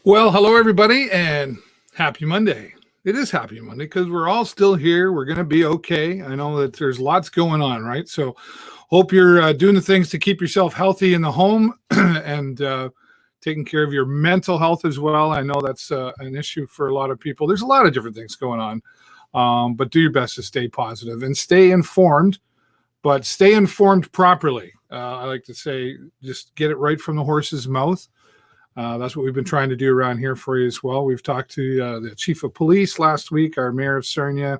Well, hello, everybody, and happy Monday. It is happy Monday because we're all still here. We're going to be okay. I know that there's lots going on, right? So hope you're doing the things to keep yourself healthy in the home and taking care of your mental health as well. I know that's an issue for a lot of people. There's a lot of different things going on, but do your best to stay positive and stay informed, but stay informed properly. I like to say just get it right from the horse's mouth. That's what we've been trying to do around here for you as well. We've talked to the chief of police last week, our mayor of Sarnia,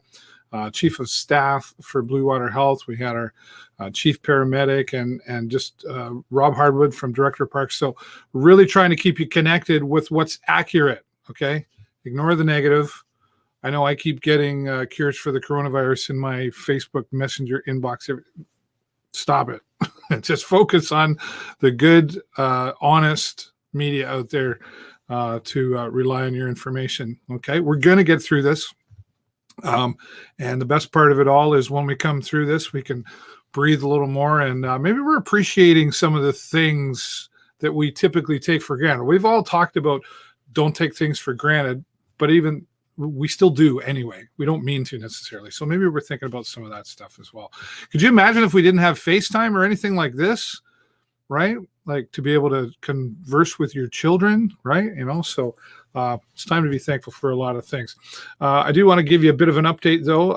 chief of staff for Blue Water Health. We had our chief paramedic and just Rob Hardwood from Director of Parks. So really trying to keep you connected with what's accurate, okay? Ignore the negative. I know I keep getting cures for the coronavirus in my Facebook Messenger inbox. Stop it. Just focus on the good, honest media out there to rely on your information. Okay, we're going to get through this. And the best part of it all is when we come through this, we can breathe a little more and maybe we're appreciating some of the things that we typically take for granted. We've all talked about don't take things for granted, but even we still do anyway. We don't mean to necessarily. So maybe we're thinking about some of that stuff as well. Could you imagine if we didn't have FaceTime or anything like this, right? Like to be able to converse with your children, right? So it's time to be thankful for a lot of things. I do want to give you a bit of an update, though,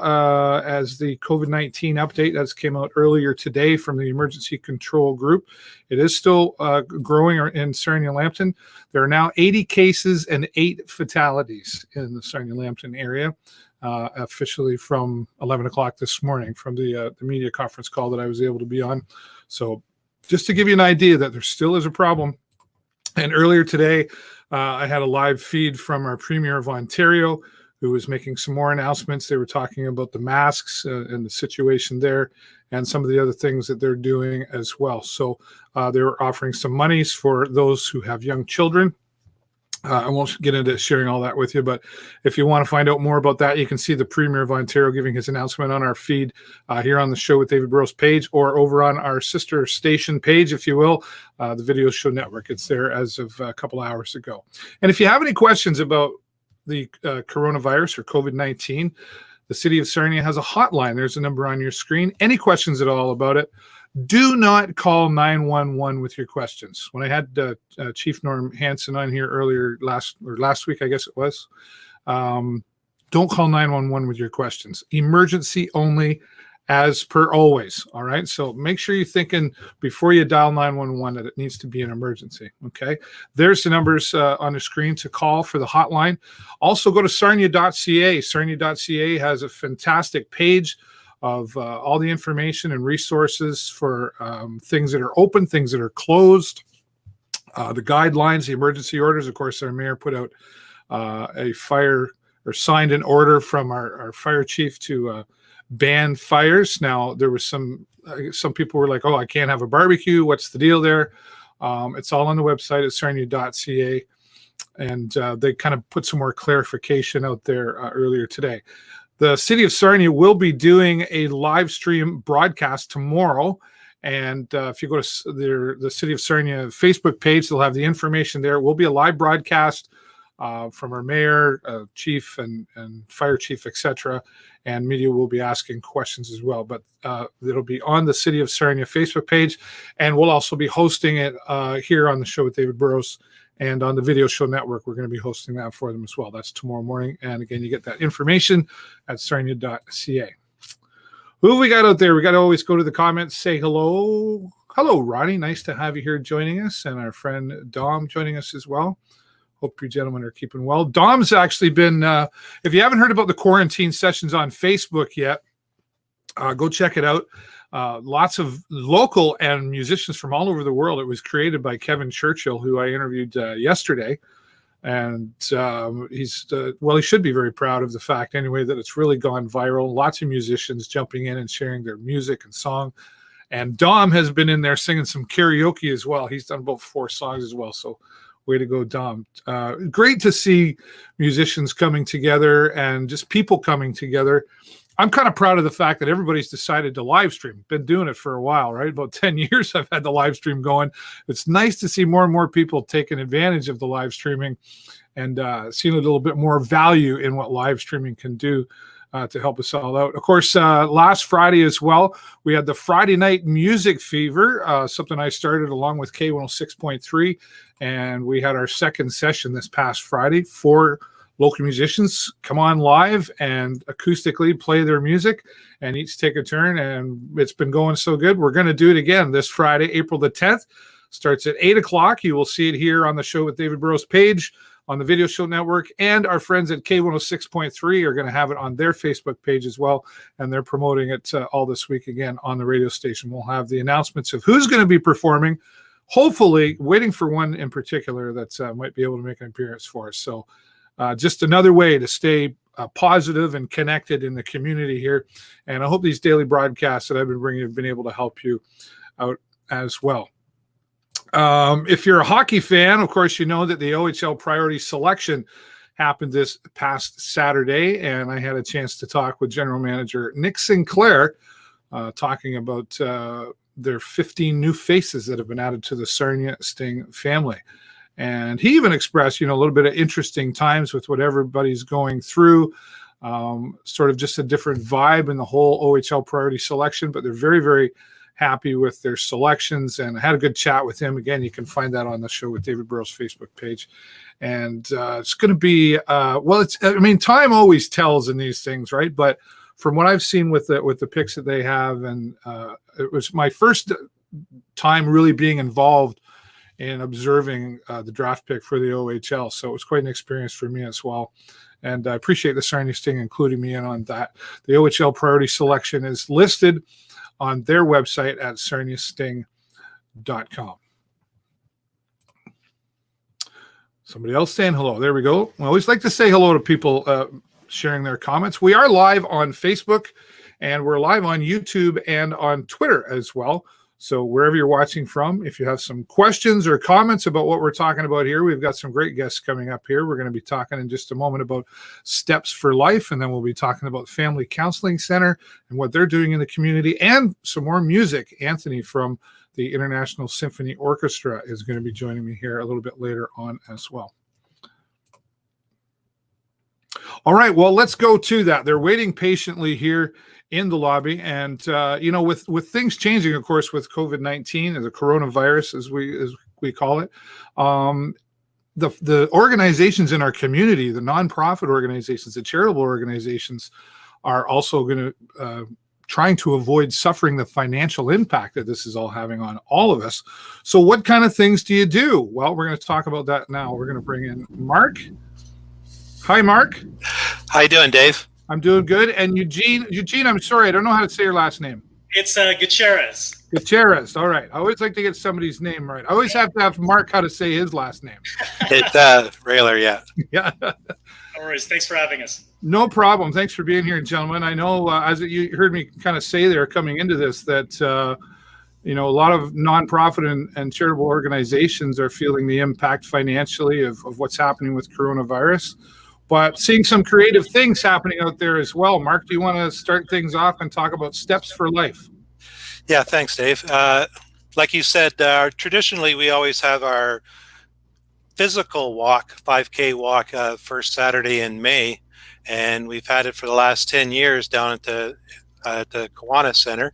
as the COVID-19 update that's came out earlier today from the Emergency Control Group. It is still growing in Sarnia-Lambton. There are now 80 cases and 8 fatalities in the Sarnia-Lambton area, officially from 11 o'clock this morning from the media conference call that I was able to be on. So just to give you an idea that there still is a problem. And earlier today, I had a live feed from our Premier of Ontario, who was making some more announcements. They were talking about the masks and the situation there and some of the other things that they're doing as well. So they were offering some monies for those who have young children. I won't get into sharing all that with you, but if you want to find out more about that, you can see the Premier of Ontario giving his announcement on our feed here on the Show with David Burrows page or over on our sister station page, if you will, the Video Show Network. It's there as of a couple hours ago. And if you have any questions about the coronavirus or COVID-19, the City of Sarnia has a hotline. There's a number on your screen. Any questions at all about it, do not call 911 with your questions. When I had Chief Norm Hansen on here earlier last week, I guess it was, don't call 911 with your questions. Emergency only, as per always. All right. So make sure you're thinking before you dial 911 that it needs to be an emergency. Okay. There's the numbers on the screen to call for the hotline. Also go to sarnia.ca. Sarnia.ca has a fantastic page of all the information and resources for things that are open, things that are closed, the guidelines, the emergency orders. Of course, our mayor put out a fire or signed an order from our fire chief to ban fires. Now, there was some people were like, oh, I can't have a barbecue. What's the deal there? It's all on the website at sarnia.ca. And they kind of put some more clarification out there earlier today. The City of Sarnia will be doing a live stream broadcast tomorrow. And if you go to the City of Sarnia Facebook page, they'll have the information there. It will be a live broadcast from our mayor, chief, and fire chief, etc. And media will be asking questions as well. But it'll be on the City of Sarnia Facebook page. And we'll also be hosting it here on the Show with David Burrows. And on the Video Show Network, we're going to be hosting that for them as well. That's tomorrow morning. And again, you get that information at sarnia.ca. Who have we got out there? We got to always go to the comments, say hello. Hello, Ronnie. Nice to have you here joining us. And our friend Dom joining us as well. Hope you gentlemen are keeping well. Dom's actually been, if you haven't heard about the quarantine sessions on Facebook yet, go check it out. Lots of local and musicians from all over the world. It was created by Kevin Churchill, who I interviewed yesterday. And he should be very proud of the fact anyway that it's really gone viral. Lots of musicians jumping in and sharing their music and song. And Dom has been in there singing some karaoke as well. He's done about 4 songs as well. So way to go, Dom. Great to see musicians coming together and just people coming together I'm kind of proud of the fact that everybody's decided to live stream. Been doing it for a while, right? About 10 years I've had the live stream going. It's nice to see more and more people taking advantage of the live streaming and seeing a little bit more value in what live streaming can do to help us all out. Of course, last Friday as well, we had the Friday Night Music Fever, something I started along with K106.3, and we had our second session this past Friday. 4 local musicians come on live and acoustically play their music and each take a turn, and it's been going so good. We're going to do it again this Friday, April the 10th. Starts at 8 o'clock. You will see it here on the Show with David Burrows page on the Video Show Network, and our friends at K106.3 are going to have it on their Facebook page as well, and they're promoting it all this week again on the radio station. We'll have the announcements of who's going to be performing, hopefully waiting for one in particular that might be able to make an appearance for us. So just another way to stay positive and connected in the community here, and I hope these daily broadcasts that I've been bringing have been able to help you out as well. If you're a hockey fan, of course, you know that the OHL priority selection happened this past Saturday, and I had a chance to talk with General Manager Nick Sinclair, talking about their 15 new faces that have been added to the Sarnia Sting family. And he even expressed, a little bit of interesting times with what everybody's going through, sort of just a different vibe in the whole OHL priority selection, but they're very, very happy with their selections, and I had a good chat with him. Again, you can find that on the Show with David Burrows Facebook page. And it's going to be, time always tells in these things, right? But from what I've seen with the picks that they have, and it was my first time really being involved in observing the draft pick for the OHL. So it was quite an experience for me as well. And I appreciate the Sarnia Sting including me in on that. The OHL priority selection is listed on their website at sarniasting.com. Somebody else saying hello. There we go. I always like to say hello to people sharing their comments. We are live on Facebook, and we're live on YouTube and on Twitter as well. So wherever you're watching from, if you have some questions or comments about what we're talking about here, we've got some great guests coming up here. We're going to be talking in just a moment about Steps for Life, and then we'll be talking about Family Counselling Centre and what they're doing in the community, and some more music. Anthony from the International Symphony Orchestra is going to be joining me here a little bit later on as well. All right, well, let's go to that. They're waiting patiently here in the lobby, and with things changing, of course, with COVID-19 or the coronavirus, as we call it, the organizations in our community, the nonprofit organizations, the charitable organizations, are also going to trying to avoid suffering the financial impact that this is all having on all of us. So what kind of things do you do? Well, we're going to talk about that now. We're going to bring in Mark. Hi, Mark. How you doing, Dave? I'm doing good. And Eugene, I'm sorry, I don't know how to say your last name. It's Gutierrez. Gutierrez. All right. I always like to get somebody's name right. I always have to have Mark how to say his last name. It's Roehler, yeah. Yeah. No worries. Thanks for having us. No problem. Thanks for being here, gentlemen. I know, as you heard me kind of say there coming into this, that a lot of nonprofit and charitable organizations are feeling the impact financially of what's happening with coronavirus, but seeing some creative things happening out there as well. Mark, do you want to start things off and talk about Steps for Life? Yeah, thanks, Dave. Like you said, traditionally we always have our physical walk, 5K walk, first Saturday in May, and we've had it for the last 10 years down at the Kiwanis Center.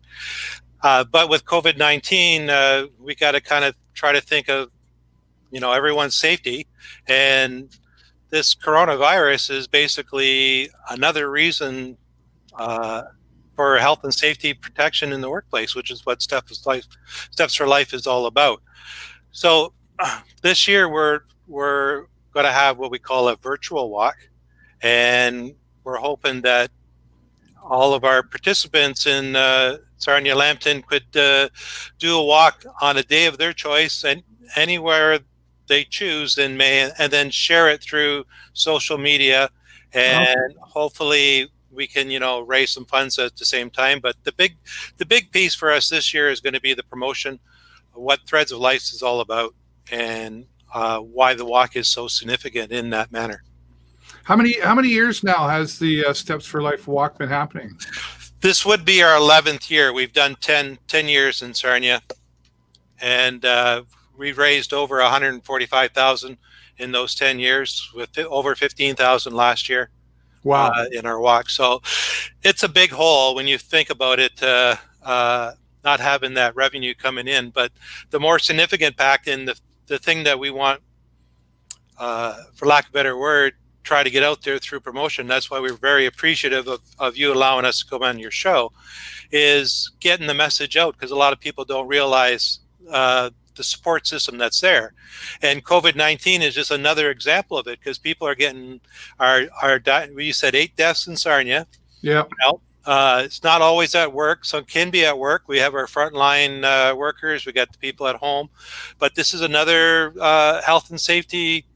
But with COVID-19, we got to kind of try to think of, everyone's safety, and this coronavirus is basically another reason for health and safety protection in the workplace, which is what Steps for Life is all about. So this year we're going to have what we call a virtual walk, and we're hoping that all of our participants in Sarnia Lambton could do a walk on a day of their choice and anywhere they choose in May, and then share it through social media, and hopefully we can raise some funds at the same time. But the big piece for us this year is going to be the promotion of what Threads of Life is all about, and why the walk is so significant in that manner. How many years now has the Steps for Life walk been happening? This would be our 11th year. We've done 10 years in Sarnia, and we raised over 145,000 in those 10 years, with over 15,000 last year. Wow. In our walk. So it's a big hole when you think about it, not having that revenue coming in. But the more significant impact, and the thing that we want, for lack of a better word, try to get out there through promotion. That's why we're very appreciative of you allowing us to come on your show, is getting the message out, because a lot of people don't realize the support system that's there. And COVID-19 is just another example of it, because people are getting we said 8 deaths in Sarnia. Yeah. It's not always at work. Some can be at work. We have our frontline workers. We got the people at home. But this is another health and safety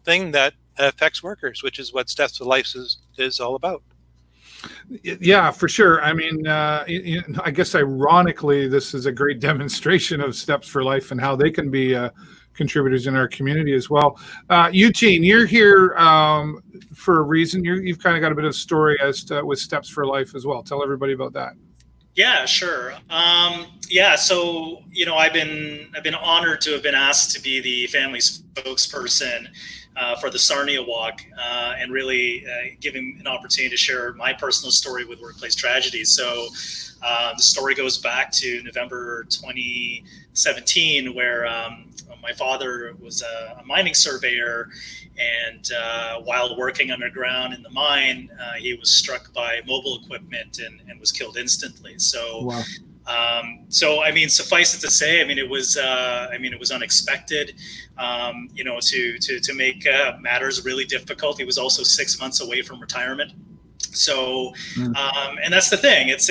thing that affects workers, which is what Steps for Life is all about. Yeah, for sure. I mean, I guess ironically, this is a great demonstration of Steps for Life and how they can be contributors in our community as well. Eugene, you're here for a reason. You've kind of got a bit of a story with Steps for Life as well. Tell everybody about that. Yeah, sure. So I've been honored to have been asked to be the family spokesperson for the Sarnia Walk, and really giving an opportunity to share my personal story with workplace tragedies. So the story goes back to November 2017, where my father was a mining surveyor, and while working underground in the mine, he was struck by mobile equipment and was killed instantly. So. Wow. Suffice it to say, it was unexpected. To make matters really difficult, he was also 6 months away from retirement. So, and that's the thing. It's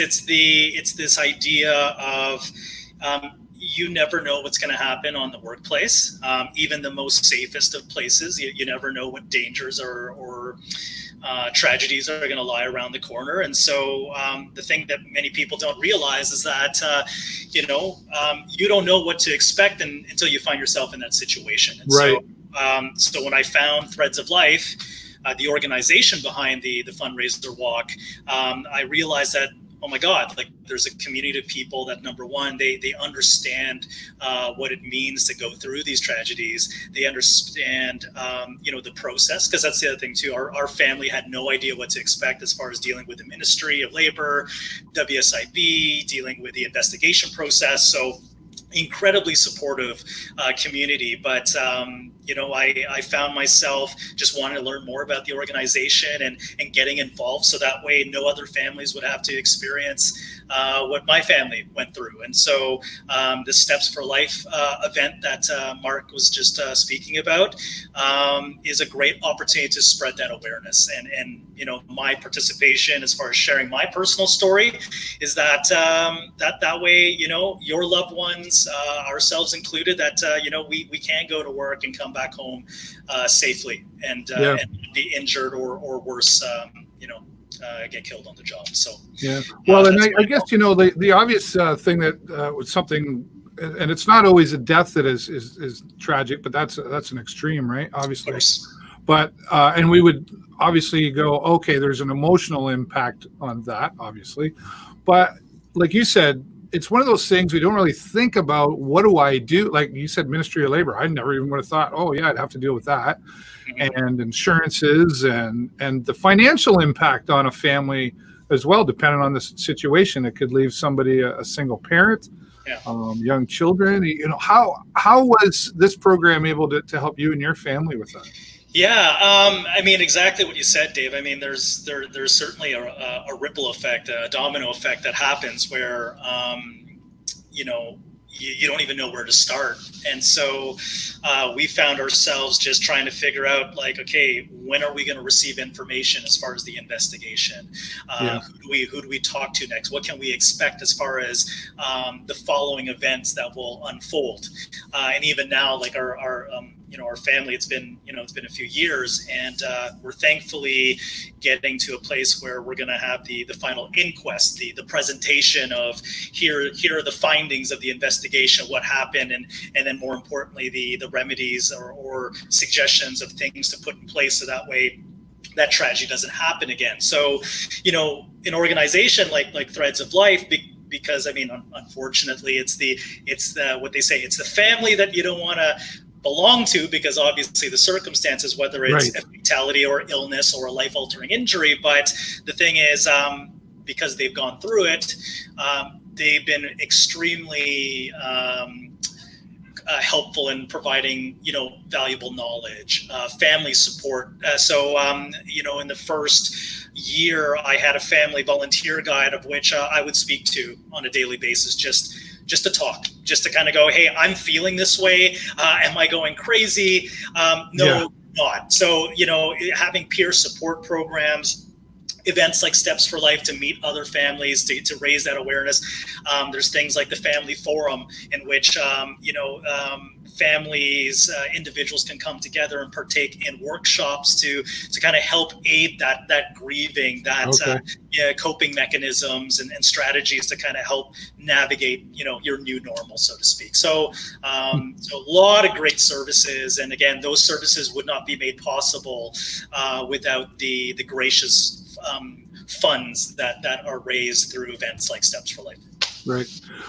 this idea of you never know what's going to happen on the workplace. Even the most safest of places, you never know what dangers or tragedies are going to lie around the corner. And so the thing that many people don't realize is that, you don't know what to expect until you find yourself in that situation. And right. So when I found Threads of Life, the organization behind the fundraiser walk, I realized that, oh my God, like there's a community of people that, number one, they understand what it means to go through these tragedies. They understand, the process, because that's the other thing too. Our family had no idea what to expect as far as dealing with the Ministry of Labor, WSIB, dealing with the investigation process. So incredibly supportive community, but I found myself just wanting to learn more about the organization and getting involved, so that way no other families would have to experience what my family went through. And so the Steps for Life event that Mark was just speaking about is a great opportunity to spread that awareness. And my participation as far as sharing my personal story is that that way, your loved ones, ourselves included, that we can go to work and come back home safely and be injured or worse, get killed on the job. So yeah, well, and I guess the obvious thing that was something, and it's not always a death that is tragic, but that's an extreme, right? Obviously, of course. But and we would obviously go, okay, there's an emotional impact on that, obviously, but like you said, it's one of those things we don't really think about. What do I do? Like you said, Ministry of Labor. I never even would have thought, oh yeah, I'd have to deal with that. Mm-hmm. And insurances and the financial impact on a family as well, depending on the situation. It could leave somebody a single parent, young children. How was this program able to help you and your family with that? Yeah, exactly what you said, Dave. There's certainly a ripple effect, a domino effect that happens where, you don't even know where to start. And so we found ourselves just trying to figure out, like, okay, when are we going to receive information as far as the investigation? Who do we talk to next? What can we expect as far as the following events that will unfold? And even now, like our family, it's been a few years, and we're thankfully getting to a place where we're going to have the final inquest, the presentation of here are the findings of the investigation, what happened, and then more importantly the remedies or suggestions of things to put in place, so that way that tragedy doesn't happen again. So, an organization like Threads of Life, because I mean, unfortunately, it's the what they say, it's the family that you don't want to belong to, because obviously the circumstances, whether it's a fatality or illness or a life-altering injury. But the thing is, because they've gone through it, they've been extremely helpful in providing, valuable knowledge, family support. So in the first year, I had a family volunteer guide of which I would speak to on a daily basis, just to talk, just to kind of go, hey, I'm feeling this way. Am I going crazy? No, not. So, having peer support programs, events like Steps for Life to meet other families, to raise that awareness. There's things like the Family Forum, in which, families, individuals can come together and partake in workshops to kind of help aid that grieving, coping mechanisms and strategies to kind of help navigate, your new normal, so to speak. So a lot of great services. And again, those services would not be made possible without the gracious funds that are raised through events like Steps for Life. Right.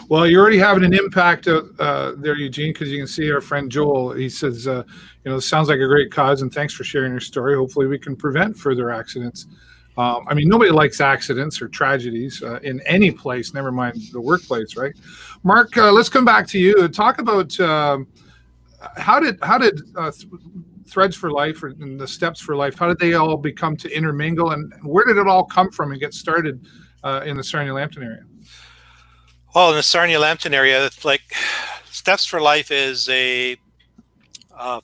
Well, you're already having an impact there, Eugene, because you can see our friend Joel. He says, sounds like a great cause, and thanks for sharing your story. Hopefully we can prevent further accidents. Nobody likes accidents or tragedies in any place, never mind the workplace, right? Mark, let's come back to you and talk about how did Threads for Life and the Steps for Life, how did they all become to intermingle, and where did it all come from and get started in the Sarnia-Lambton area? Well, in the Sarnia-Lambton area, like Steps for Life is a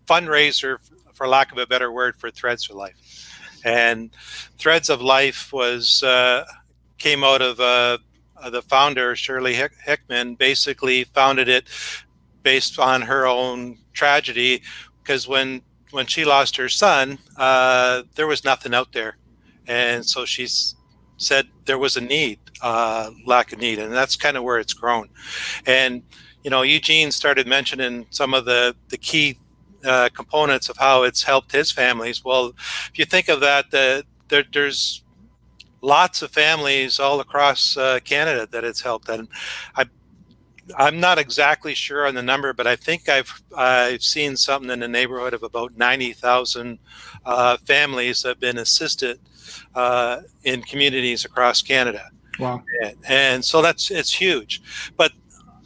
fundraiser, for lack of a better word, for Threads for Life. And Threads of Life came out of the founder, Shirley Hickman, basically founded it based on her own tragedy, because when she lost her son, there was nothing out there. And so she said there was a need, lack of need. And that's kind of where it's grown. And, Eugene started mentioning some of the key components of how it's helped his families. Well, if you think of that, there's lots of families all across Canada that it's helped. And I'm not exactly sure on the number, but I think I've seen something in the neighborhood of about 90,000 families that have been assisted in communities across Canada. Wow. And so it's huge. But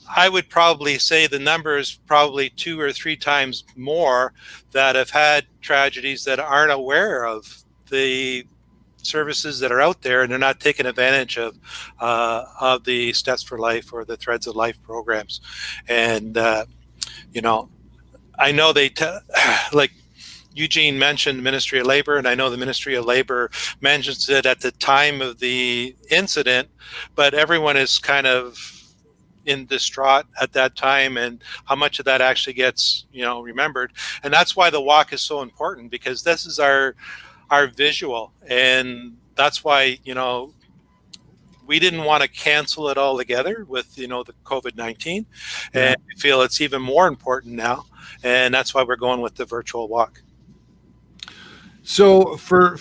I would probably say the number is probably 2 or 3 times more that have had tragedies that aren't aware of the services that are out there, and they're not taking advantage of the Steps for Life or the Threads of Life programs. And I know like Eugene mentioned Ministry of Labor, and I know the Ministry of Labor mentions it at the time of the incident, but everyone is kind of in distraught at that time, and how much of that actually gets remembered. And that's why the walk is so important, because this is our visual, and that's why we didn't want to cancel it all together with the COVID-19, and we feel it's even more important now, and that's why we're going with the virtual walk. So for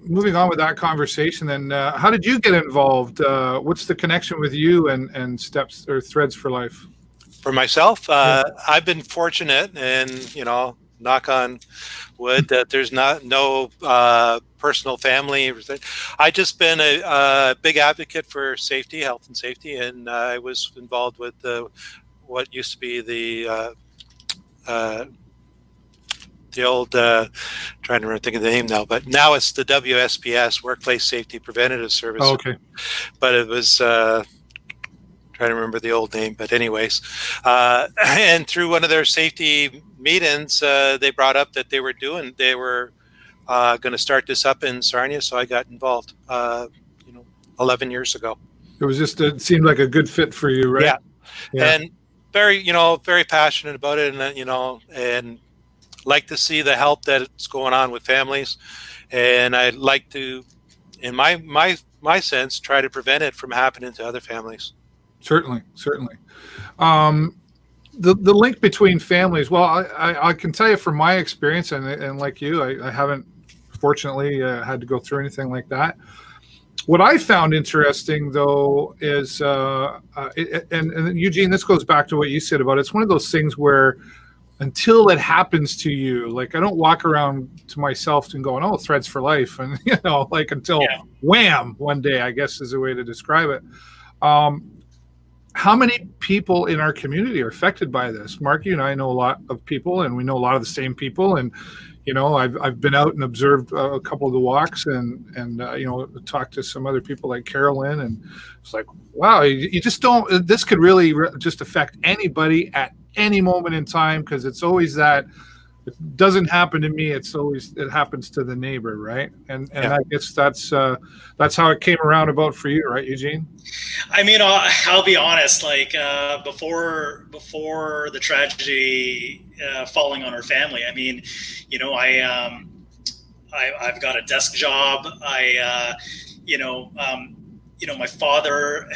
moving on with that conversation, then how did you get involved? What's the connection with you and Steps or Threads for Life? For myself, I've been fortunate, and knock on wood, that there's no personal family. I just been a big advocate for safety, health and safety, and I was involved with what used to be the old, trying to think of the name now, but now it's the WSPS, Workplace Safety Preventative Service. Oh, okay. But it was trying to remember the old name, but anyways, and through one of their safety meetings, they brought up that they were going to start this up in Sarnia, so I got involved 11 years ago. It seemed like a good fit for you, right? Yeah. And very very passionate about it, and and like to see the help that's going on with families, and I'd like to, in my sense, try to prevent it from happening to other families. Certainly. The link between families, well, I can tell you from my experience, and like you, I haven't fortunately had to go through anything like that. What I found interesting, though, is, and Eugene, this goes back to what you said about it. It's one of those things where until it happens to you, like I don't walk around to myself and going, oh, threads for life. And, like until wham, one day, I guess is a way to describe it. How many people in our community are affected by this? Mark, you and I know a lot of people, and we know a lot of the same people. And, I've been out and observed a couple of the walks and talked to some other people like Carolyn, and it's like, wow, you just don't, this could really just affect anybody at any moment in time, because it's always that it doesn't happen to me, it happens to the neighbor, right? And I guess that's how it came around about for you, right, Eugene? I mean, I'll be honest, like before the tragedy falling on our family, I mean, I've got a desk job. My father.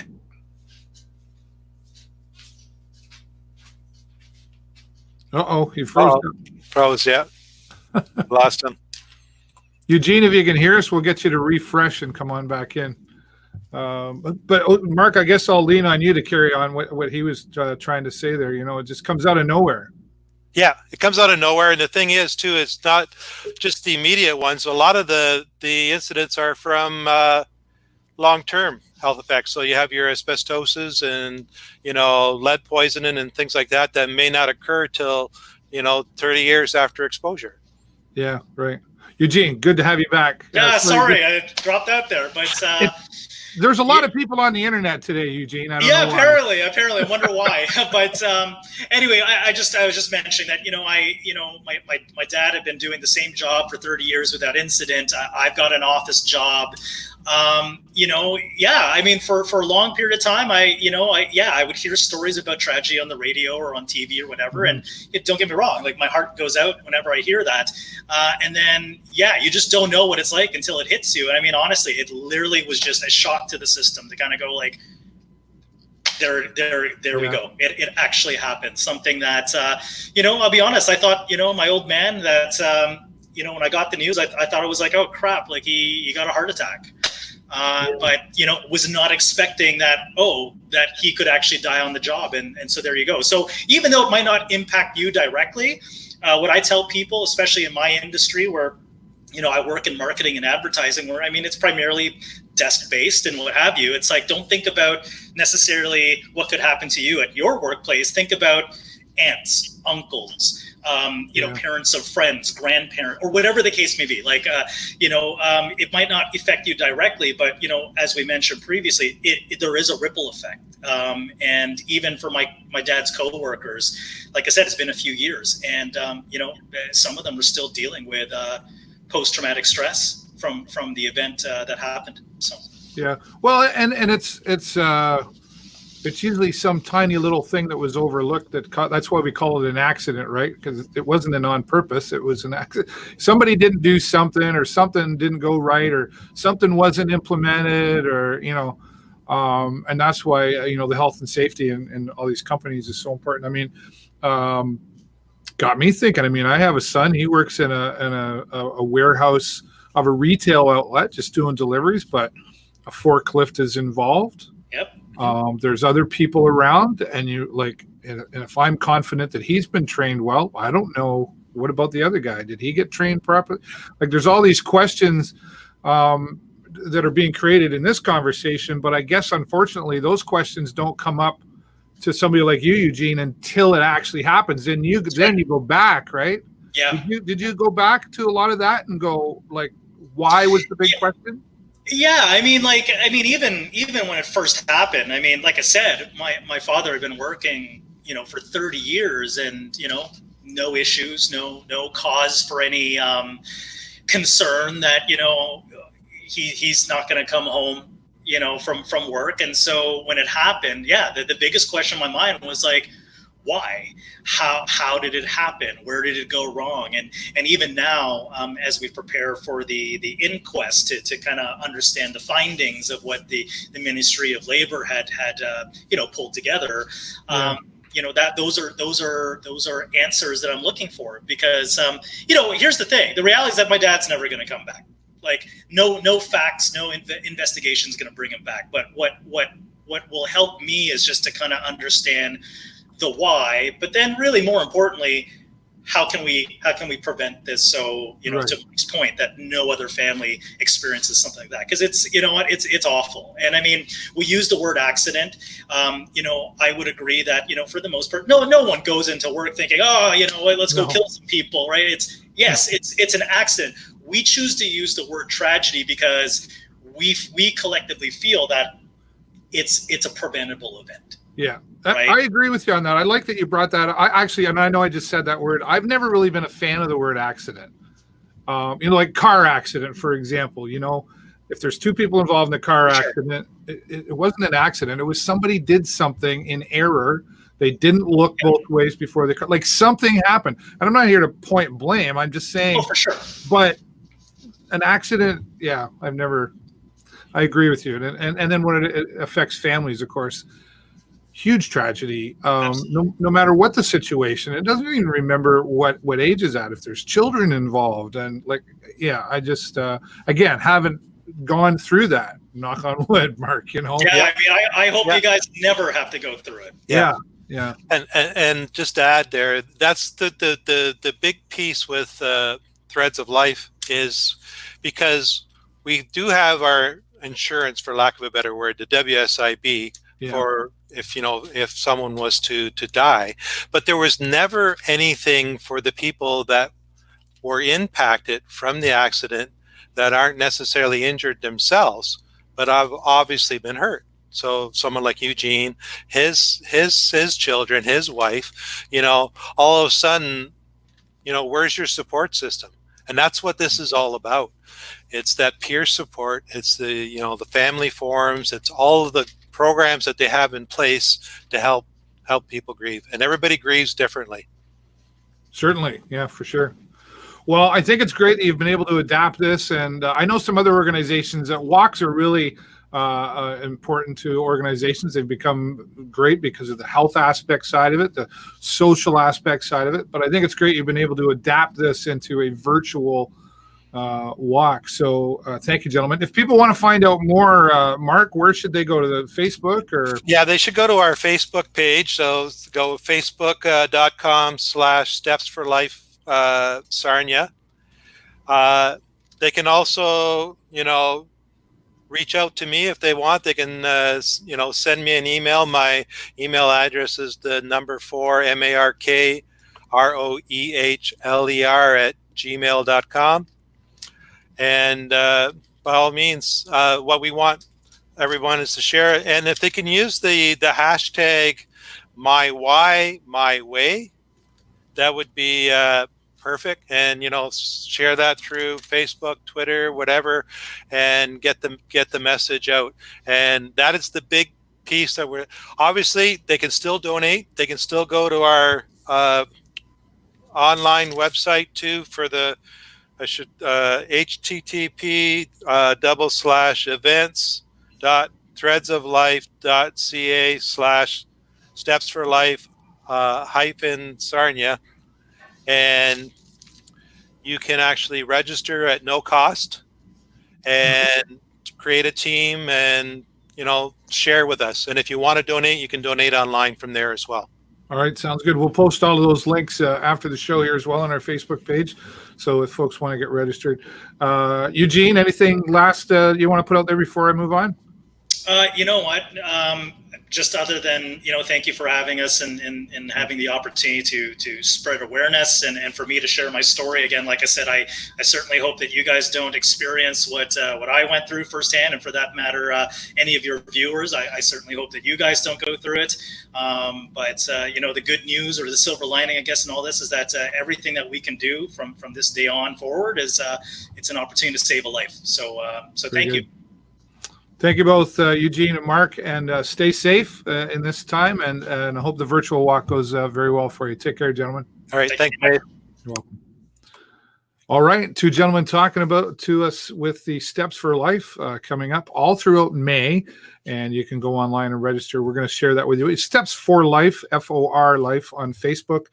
He froze. Froze, yeah. Lost him. Eugene, if you can hear us, we'll get you to refresh and come on back in. But Mark, I guess I'll lean on you to carry on what he was trying to say there. It just comes out of nowhere. Yeah, it comes out of nowhere. And the thing is, too, it's not just the immediate ones. A lot of the incidents are from long-term health effects. So you have your asbestosis and, lead poisoning and things like that may not occur till, 30 years after exposure. Yeah, right. Eugene, good to have you back. Yeah, sorry, I dropped out there, but there's a lot of people on the internet today, Eugene. I don't know apparently. I wonder why. But anyway, I was just mentioning that my dad had been doing the same job for 30 years without incident. I've got an office job. I mean, for a long period of time, I would hear stories about tragedy on the radio or on TV or whatever. And don't get me wrong, like my heart goes out whenever I hear that. And then, you just don't know what it's like until it hits you. And I mean, honestly, it literally was just a shock to the system to kind of go like, there we go. It actually happened. Something that, I'll be honest, I thought, my old man that, when I got the news, I thought it was like, oh crap, like he got a heart attack. But, was not expecting that he could actually die on the job. And so there you go. So even though it might not impact you directly, what I tell people, especially in my industry where, I work in marketing and advertising, where, I mean, it's primarily desk-based and what have you. It's like, don't think about necessarily what could happen to you at your workplace. Think about aunts, uncles, parents of friends, grandparents, or whatever the case may be. Like, it might not affect you directly, but, as we mentioned previously, there is a ripple effect. And even for my dad's coworkers, like I said, it's been a few years, and, some of them are still dealing with post-traumatic stress from the event that happened. So, yeah, well, and it's usually some tiny little thing that was overlooked that's why we call it an accident, right? Because it wasn't an on purpose. It was an accident. Somebody didn't do something, or something didn't go right, or something wasn't implemented, or, and that's why, the health and safety and all these companies is so important. I mean, got me thinking. I mean, I have a son, he works in a warehouse of a retail outlet, just doing deliveries, but a forklift is involved. Yep. There's other people around, and and if I'm confident that he's been trained well, I don't know, what about the other guy? Did he get trained properly? Like, there's all these questions that are being created in this conversation, but I guess unfortunately those questions don't come up to somebody like you, Eugene, until it actually happens. Then you go back, right? Yeah. Did you go back to a lot of that and go like, why was the big question? Yeah, I mean, even when it first happened, I mean, like I said, my father had been working, for 30 years, and no issues, no cause for any concern that he's not going to come home, from work. And so when it happened, the biggest question in my mind was like, why? How did it happen? Where did it go wrong? And even now, as we prepare for the inquest to kind of understand the findings of what the Ministry of Labor had pulled together, that those are answers that I'm looking for, because here's the thing: the reality is that my dad's never going to come back. Like no facts, no investigation is going to bring him back. But what will help me is just to kind of understand the why, but then really more importantly, how can we prevent this? So, right. To Mike's point, that no other family experiences something like that, because it's awful. And I mean, we use the word accident. I would agree that, for the most part, no one goes into work thinking, let's go kill some people, right? It's an accident. We choose to use the word tragedy because we collectively feel that it's a preventable event. Yeah, right? I agree with you on that. I like that you brought that up. I know I just said that word. I've never really been a fan of the word accident. Like car accident, for example. If there's two people involved in a car accident, it wasn't an accident. It was somebody did something in error. They didn't look both ways before the car. Like something happened. And I'm not here to point blame. I'm just saying. Oh, for sure. But an accident, yeah, I agree with you. And then when it affects families, of course, huge tragedy. No matter what the situation, it doesn't even remember what age is at, if there's children involved. And I just, again, haven't gone through that, knock on wood, Mark, Yeah, I mean, I hope you guys never have to go through it. Yeah. And just to add there, that's the big piece with Threads of Life, is because we do have our insurance, for lack of a better word, the WSIB, for if someone was to die, but there was never anything for the people that were impacted from the accident that aren't necessarily injured themselves, but have obviously been hurt. So someone like Eugene, his children, his wife, all of a sudden, where's your support system? And that's what this is all about. It's that peer support. It's the family forums. It's all of the programs that they have in place to help people grieve, and everybody grieves differently. Certainly, yeah, for sure. Well, I think it's great that you've been able to adapt this, and I know some other organizations that walks are really important to organizations. They've become great because of the health aspect side of it, the social aspect side of it. But I think it's great you've been able to adapt this into a virtual walk. So thank you, gentlemen. If people want to find out more, Mark, where should they go? To the Facebook? Or they should go to our Facebook page. So go facebook.com/Steps for Life Sarnia. They can also reach out to me if they want. They can send me an email. My email address is the number 4 markroehler@gmail.com. And by all means, what we want everyone is to share it. And if they can use the hashtag #MyWhy, that would be perfect. And share that through Facebook, Twitter, whatever, and get the message out. And that is the big piece that we're obviously. They can still donate. They can still go to our online website too for the http://events.threadsoflife.ca/steps for life -Sarnia, and you can actually register at no cost and create a team and share with us. And if you want to donate, you can donate online from there as well. All right, sounds good. We'll post all of those links after the show here as well on our Facebook page. So if folks want to get registered, Eugene, anything last you want to put out there before I move on? You know what? Just other than, thank you for having us and having the opportunity to spread awareness and for me to share my story. Again, like I said, I certainly hope that you guys don't experience what I went through firsthand. And for that matter, any of your viewers, I certainly hope that you guys don't go through it. But the good news, or the silver lining, I guess, in all this is that everything that we can do from this day on forward is it's an opportunity to save a life. So thank you. Thank you both, Eugene and Mark, and stay safe in this time, and I hope the virtual walk goes very well for you. Take care, gentlemen. All right. Thank you. You're welcome. All right, two gentlemen talking to us with the Steps for Life coming up all throughout May, and you can go online and register. We're going to share that with you. It's Steps for Life, FOR Life on Facebook.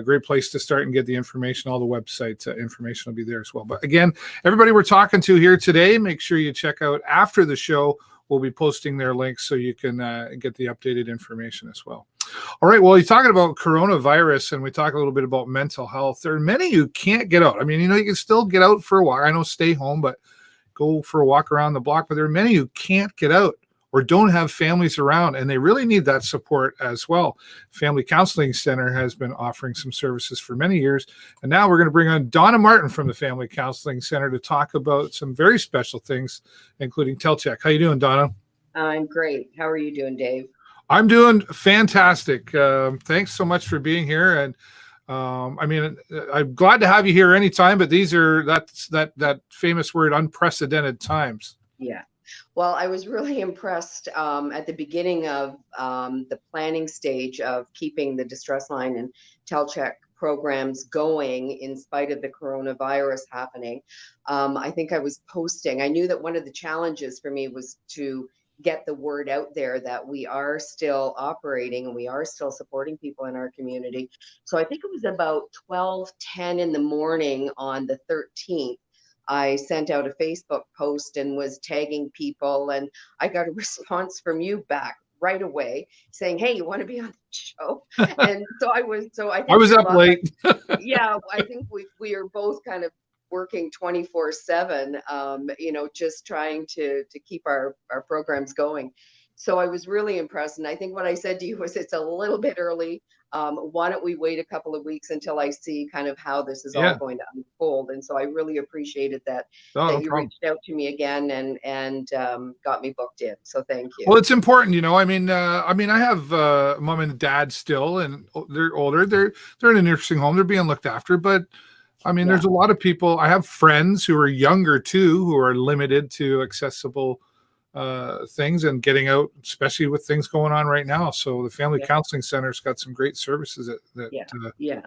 Great place to start and get the information. All the website information will be there as well. But again, everybody we're talking to here today, make sure you check out after the show. We'll be posting their links so you can get the updated information as well. All right. Well, you're talking about coronavirus, and we talk a little bit about mental health. There are many who can't get out. I mean, you can still get out for a walk. I know stay home, but go for a walk around the block. But there are many who can't get out or don't have families around, and they really need that support as well. Family Counselling Centre has been offering some services for many years, and now we're going to bring on Donna Martin from the Family Counselling Centre to talk about some very special things, including Tel-Check. How you doing, Donna? I'm great. How are you doing, Dave? I'm doing fantastic. Thanks so much for being here, and I mean, I'm glad to have you here anytime. But these are that famous word, unprecedented times. Yeah. Well, I was really impressed at the beginning of the planning stage of keeping the distress line and Tel-Check programs going in spite of the coronavirus happening. I think I was posting. I knew that one of the challenges for me was to get the word out there that we are still operating and we are still supporting people in our community. So I think it was about 12:10 in the morning on the 13th. I sent out a Facebook post and was tagging people, and I got a response from you back right away saying, "Hey, you want to be on the show?" And I think I was up late. Yeah, I think we are both kind of working 24/7, just trying to keep our programs going. So I was really impressed. And I think what I said to you was, it's a little bit early. Why don't we wait a couple of weeks until I see kind of how this is all going to unfold? And so I really appreciated that you reached out to me again and got me booked in. So thank you. Well, it's important, I mean, I have mom and dad still, and they're older. They're in a nursing home. They're being looked after, but I mean, there's a lot of people. I have friends who are younger too, who are limited to accessible things and getting out, especially with things going on right now. So the Family Counseling Center's got some great services Yeah,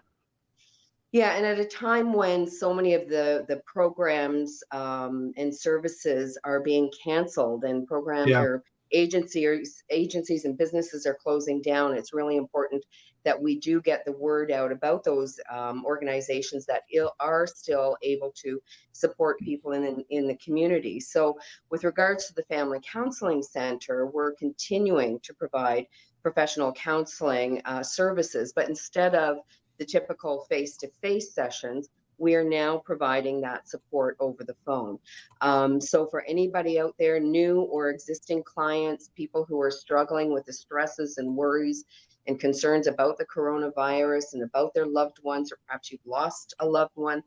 and at a time when so many of the programs and services are being canceled, and programs or agencies and businesses are closing down, it's really important that we do get the word out about those organizations that are still able to support people in the community. So with regards to the Family Counseling Centre, we're continuing to provide professional counseling services, but instead of the typical face-to-face sessions, we are now providing that support over the phone. So for anybody out there, new or existing clients, people who are struggling with the stresses and worries and concerns about the coronavirus and about their loved ones, or perhaps you've lost a loved one,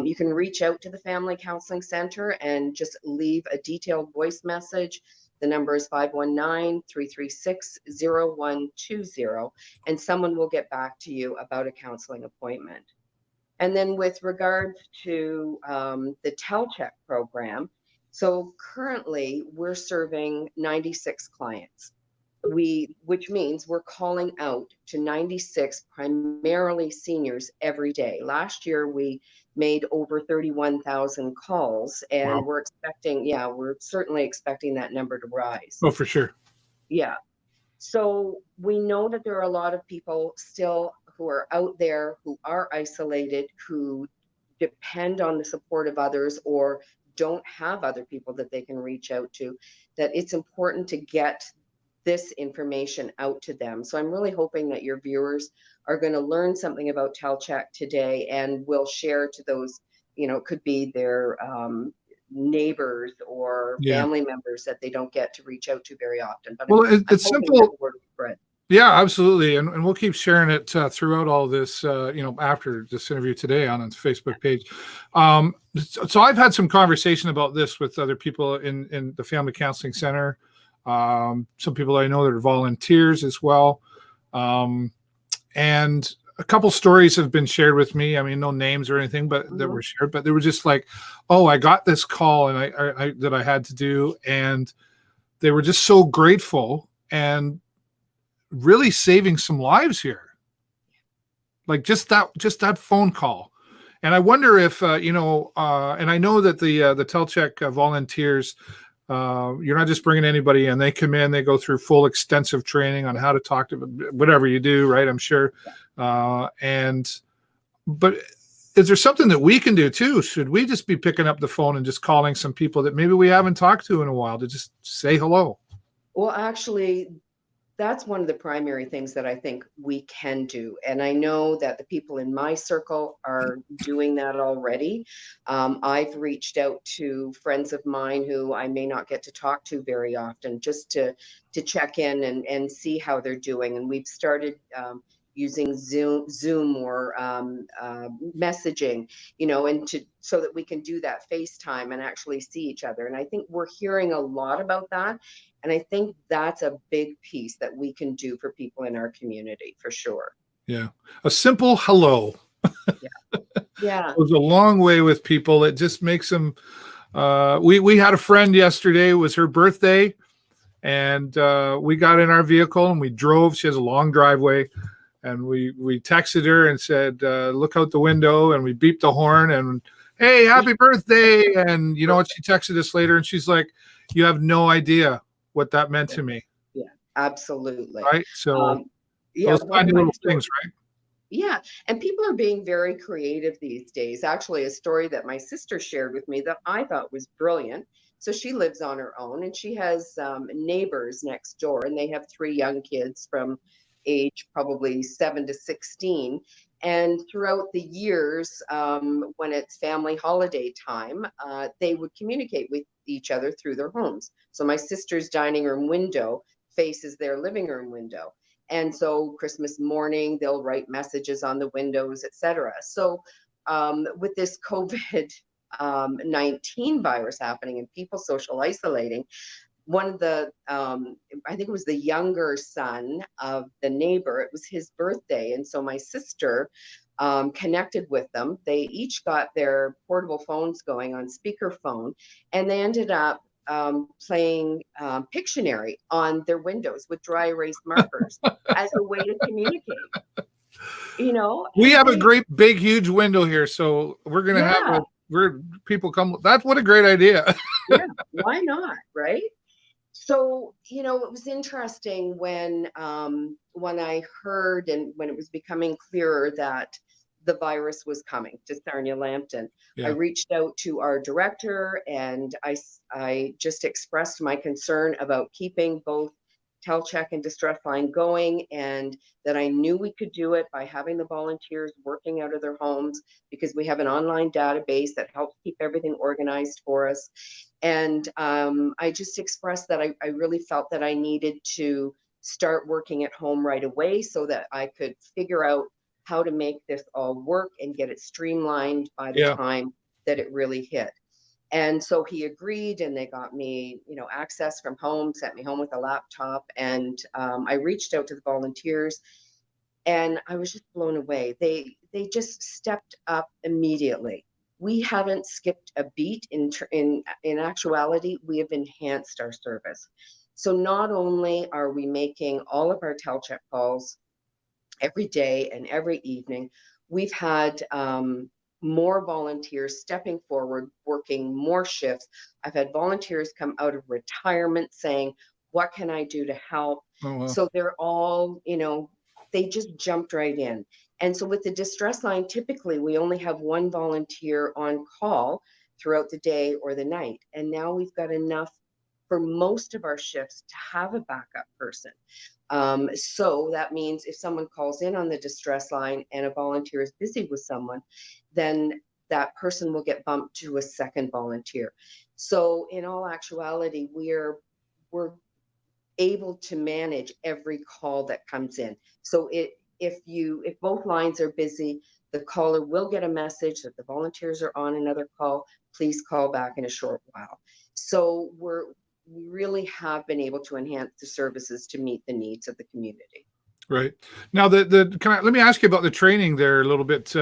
you can reach out to the Family Counseling Centre and just leave a detailed voice message. The number is 519-336-0120, and someone will get back to you about a counseling appointment. And then with regard to the Tel-Check program, so currently we're serving 96 clients. Which means we're calling out to 96 primarily seniors every day. Last year we made over 31,000 calls, and we're certainly expecting that number to rise. Oh, for sure. Yeah. So we know that there are a lot of people still who are out there, who are isolated, who depend on the support of others or don't have other people that they can reach out to, that it's important to get this information out to them. So I'm really hoping that your viewers are going to learn something about Tel-Check today and will share to those, could be their neighbors or family members that they don't get to reach out to very often. But it's simple. Yeah, absolutely. And we'll keep sharing it throughout all this, after this interview today on its Facebook page. So I've had some conversation about this with other people in the Family Counseling Centre. Some people I know that are volunteers as well. And a couple stories have been shared with me. I mean, no names or anything, but that were shared, but they were just like, oh, I got this call and I that I had to do. And they were just so grateful and really saving some lives here. Like just that phone call. And I wonder if, and I know that the Tel-Check volunteers, you're not just bringing anybody in. They come in, they go through full extensive training on how to talk to whatever you do, right? I'm sure. But is there something that we can do too? Should we just be picking up the phone and just calling some people that maybe we haven't talked to in a while to just say hello? Well, actually, that's one of the primary things that I think we can do. And I know that the people in my circle are doing that already. I've reached out to friends of mine who I may not get to talk to very often, just to check in and see how they're doing. And we've started using Zoom or messaging, and so that we can do that FaceTime and actually see each other. And I think we're hearing a lot about that. And I think that's a big piece that we can do for people in our community, for sure. Yeah. A simple hello. Yeah. Goes a long way with people. It just makes them, we had a friend yesterday, it was her birthday, and we got in our vehicle and we drove. She has a long driveway. And we texted her and said, look out the window, and we beeped the horn and, hey, happy birthday. And you know what? She texted us later and she's like, you have no idea what that meant to me. Yeah, absolutely. Right. So those kind of little things, right? Yeah. And people are being very creative these days. Actually, a story that my sister shared with me that I thought was brilliant. So she lives on her own and she has neighbors next door, and they have 3 young kids from age probably 7 to 16. And throughout the years, when it's family holiday time, they would communicate with each other through their homes. So my sister's dining room window faces their living room window. And so Christmas morning, they'll write messages on the windows, etc. So with this COVID-19 virus happening and people social isolating, one of the, I think it was the younger son of the neighbor, it was his birthday. And so my sister connected with them. They each got their portable phones going on speakerphone, and they ended up playing Pictionary on their windows with dry erase markers as a way to communicate. We have a great, big, huge window here. So we're going to have people come. That's what a great idea. Yeah, why not? Right. So, it was interesting when I heard and when it was becoming clearer that the virus was coming to Sarnia-Lambton. I reached out to our director and I just expressed my concern about keeping both Tel-Check and Distress Line going, and that I knew we could do it by having the volunteers working out of their homes, because we have an online database that helps keep everything organized for us. And I just expressed that I really felt that I needed to start working at home right away so that I could figure out how to make this all work and get it streamlined by the time that it really hit. And so he agreed, and they got me, access from home, sent me home with a laptop. And I reached out to the volunteers, and I was just blown away. They just stepped up immediately. We haven't skipped a beat. In actuality, we have enhanced our service. So not only are we making all of our Tel-Check calls every day and every evening, we've had more volunteers stepping forward, working more shifts. I've had volunteers come out of retirement saying, what can I do to help? Oh, wow. So they're all, they just jumped right in. And so with the distress line, typically we only have one volunteer on call throughout the day or the night. And now we've got enough for most of our shifts to have a backup person. So that means if someone calls in on the distress line and a volunteer is busy with someone, then that person will get bumped to a second volunteer. So in all actuality, we're able to manage every call that comes in. So if both lines are busy, the caller will get a message that the volunteers are on another call. Please call back in a short while. So we really have been able to enhance the services to meet the needs of the community. Right. Now, let me ask you about the training there a little bit.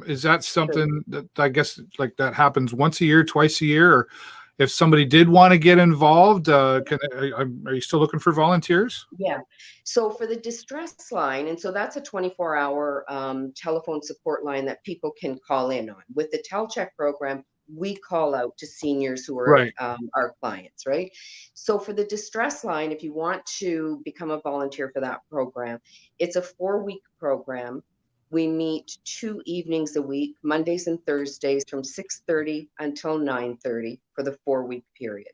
Is that something that I guess like that happens once a year, twice a year, or if somebody did want to get involved, are you still looking for volunteers? Yeah. So for the distress line, and so that's a 24-hour telephone support line that people can call in on. With the Tel-Check program, we call out to seniors who are Right. our clients, right? So for the distress line, if you want to become a volunteer for that program, it's a 4-week program. We meet 2 evenings a week, Mondays and Thursdays from 6:30 until 9:30 for the 4-week period.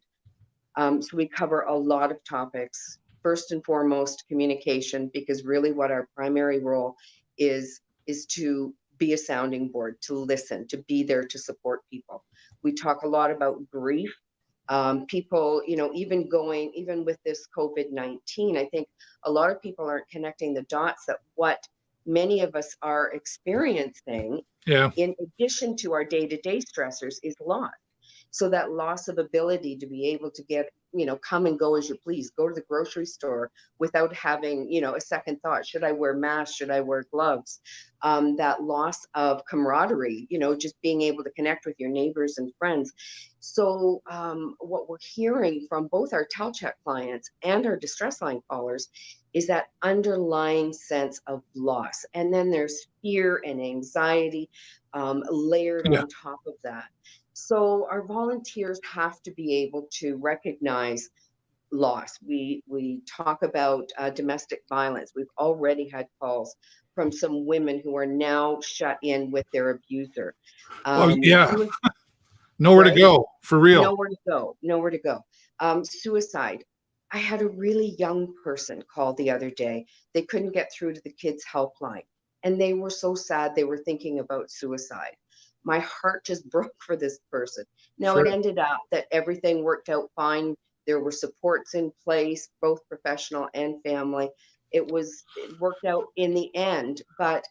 So we cover a lot of topics. First and foremost, communication, because really what our primary role is to be a sounding board, to listen, to be there to support people. We talk a lot about grief. People, even with this COVID-19, I think a lot of people aren't connecting the dots that what many of us are experiencing, in addition to our day-to-day stressors, is loss. So that loss of ability to be able to get, come and go as you please, go to the grocery store without having, a second thought. Should I wear masks? Should I wear gloves? That loss of camaraderie, just being able to connect with your neighbors and friends. So what we're hearing from both our Tel-Check clients and our distress line callers is that underlying sense of loss. And then there's fear and anxiety layered on top of that. So our volunteers have to be able to recognize loss. We talk about domestic violence. We've already had calls from some women who are now shut in with their abuser. Nowhere to go, for real. Nowhere to go. Suicide. I had a really young person call the other day. They couldn't get through to the kids' helpline, and they were so sad. They were thinking about suicide. My heart just broke for this person. Now, It ended up that everything worked out fine. There were supports in place, both professional and family. It worked out in the end, but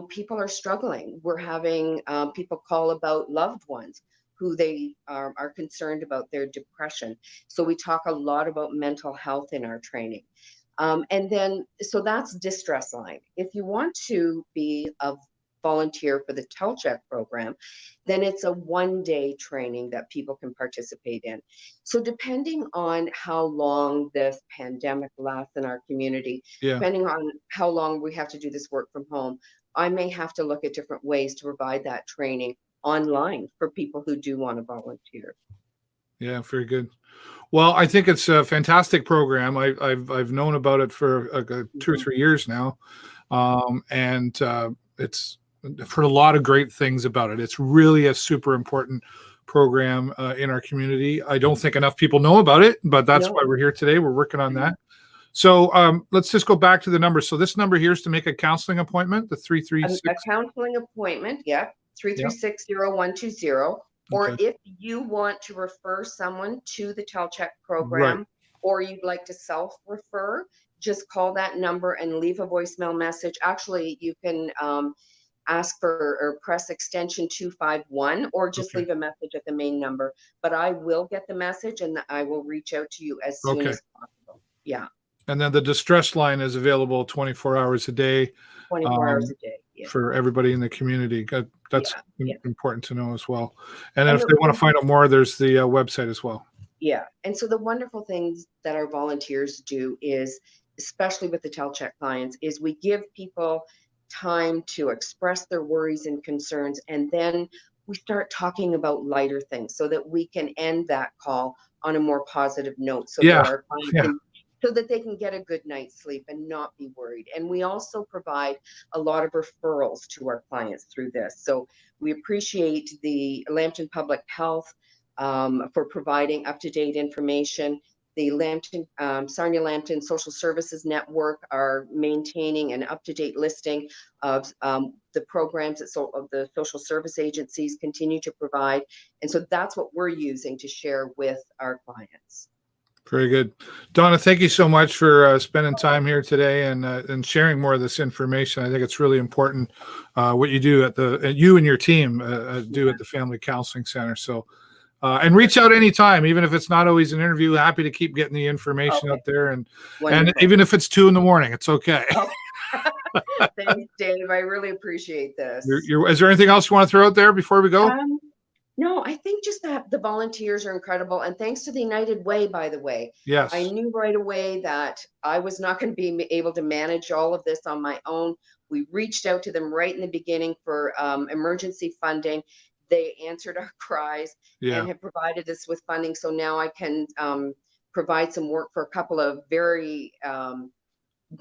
people are struggling. We're having people call about loved ones who they are concerned about their depression. So we talk a lot about mental health in our training. So that's distress line. If you want to be a volunteer for the Tel-Check program, then it's a 1-day training that people can participate in. So depending on how long this pandemic lasts in our community, depending on how long we have to do this work from home, I may have to look at different ways to provide that training online for people who do want to volunteer. Yeah, very good. Well, I think it's a fantastic program. I've known about it for 2 or 3 years now, and I've heard a lot of great things about it. It's really a super important program in our community. I don't think enough people know about it, but that's why we're here today. We're working on that. So let's just go back to the number. So this number here is to make a counseling appointment, the 336. A counseling appointment, 336-0120. Or if you want to refer someone to the Tel-Check program, or you'd like to self-refer, just call that number and leave a voicemail message. Actually, you can ask for or press extension 251, or just leave a message at the main number. But I will get the message and I will reach out to you as soon as possible. Yeah. And then the distress line is available 24 hours a day. 24 hours a day. Yeah. For everybody in the community. That's important to know as well. And then if they want to find out more, there's the website as well. Yeah. And so the wonderful things that our volunteers do is, especially with the Tel-Check clients, is we give people time to express their worries and concerns, and then we start talking about lighter things so that we can end that call on a more positive note, so that our clients so that they can get a good night's sleep and not be worried. And we also provide a lot of referrals to our clients through this. So we appreciate the Lambton Public Health for providing up-to-date information. The Sarnia Lambton Social Services Network are maintaining an up-to-date listing of the programs that the social service agencies continue to provide. And so that's what we're using to share with our clients. Very good. Donna, thank you so much for spending time here today and sharing more of this information. I think it's really important what you do you and your team do at the Family Counseling Centre. So, and reach out anytime, even if it's not always an interview. Happy to keep getting the information out there, and even if it's 2 a.m, it's okay. Thanks, Dave. I really appreciate this. Is there anything else you want to throw out there before we go? No, I think just that the volunteers are incredible. And thanks to the United Way, by the way, I Yes. knew right away that I was not going to be able to manage all of this on my own. We reached out to them right in the beginning for emergency funding. They answered our cries Yeah. and have provided us with funding. So now I can provide some work for a couple of very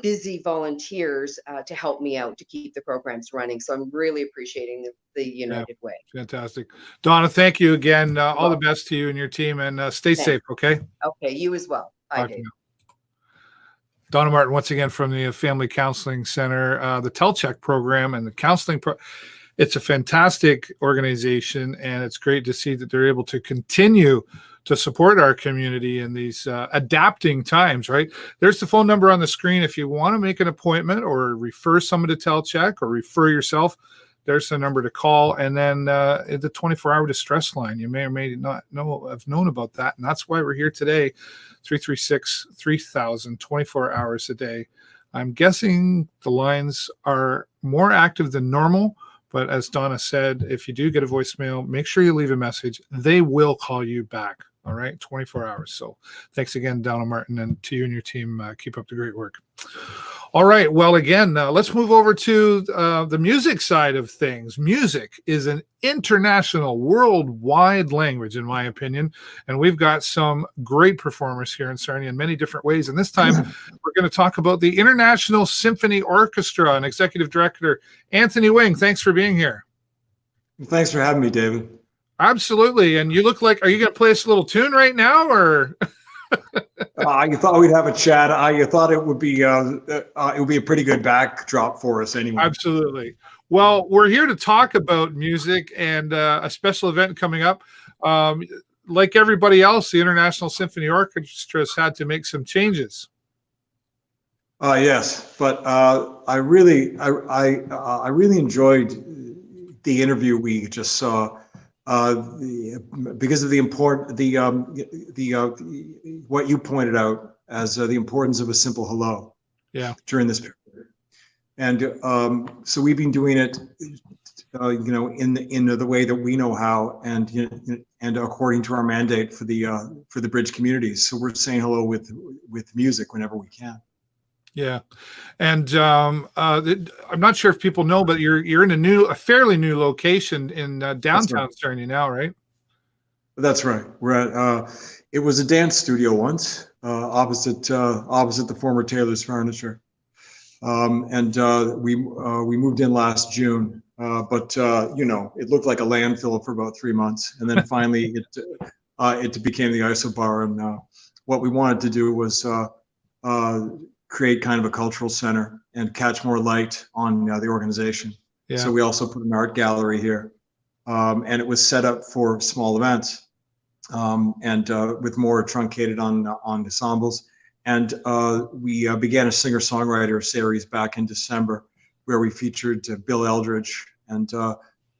busy volunteers to help me out to keep the programs running. So I'm really appreciating the Yeah. United Way. Fantastic. Donna, thank you again. All the Well, best to you and your team, and stay thanks. safe, okay? Okay, you as well. Bye, Talk to Dave. you. Donna Martin, once again from the Family Counseling Centre, the Tel-Check program and the counseling it's a fantastic organization, and it's great to see that they're able to continue to support our community in these adapting times, right? There's the phone number on the screen. If you want to make an appointment or refer someone to Tel-Check or refer yourself, there's the number to call. And then the 24-hour distress line. You may or may not have known about that. And that's why we're here today, 336-3000, 24 hours a day. I'm guessing the lines are more active than normal. But as Donna said, if you do get a voicemail, make sure you leave a message. They will call you back. All right, 24 hours. So thanks again, Donna Martin, and to you and your team. Keep up the great work. All right. Well, again, let's move over to the music side of things. Music is an international, worldwide language, in my opinion. And we've got some great performers here in Sarnia in many different ways. And this time, we're going to talk about the International Symphony Orchestra and Executive Director Anthony Wing. Thanks for being here. Thanks for having me, David. Absolutely. And you look like, are you going to play us a little tune right now, or? You thought we'd have a chat. You thought it would be a pretty good backdrop for us anyway. Absolutely. Well, we're here to talk about music and a special event coming up. Like everybody else, the International Symphony Orchestra has had to make some changes. Yes, but I really enjoyed the interview we just saw. Because of what you pointed out as the importance of a simple hello. Yeah. During this period, and so we've been doing it, in the way that we know how, and according to our mandate for the bridge communities. So we're saying hello with music whenever we can. Yeah, and I'm not sure if people know, but you're in a fairly new location in downtown Sarnia now, right? That's right. We're at it was a dance studio once, opposite the former Taylor's Furniture, and we moved in last June, but it looked like a landfill for about 3 months, and then finally it became the ISO bar, and what we wanted to do was create kind of a cultural center and catch more light on the organization. Yeah. So we also put an art gallery here, and it was set up for small events, and with more truncated on ensembles. And we began a singer-songwriter series back in December, where we featured Bill Eldridge, and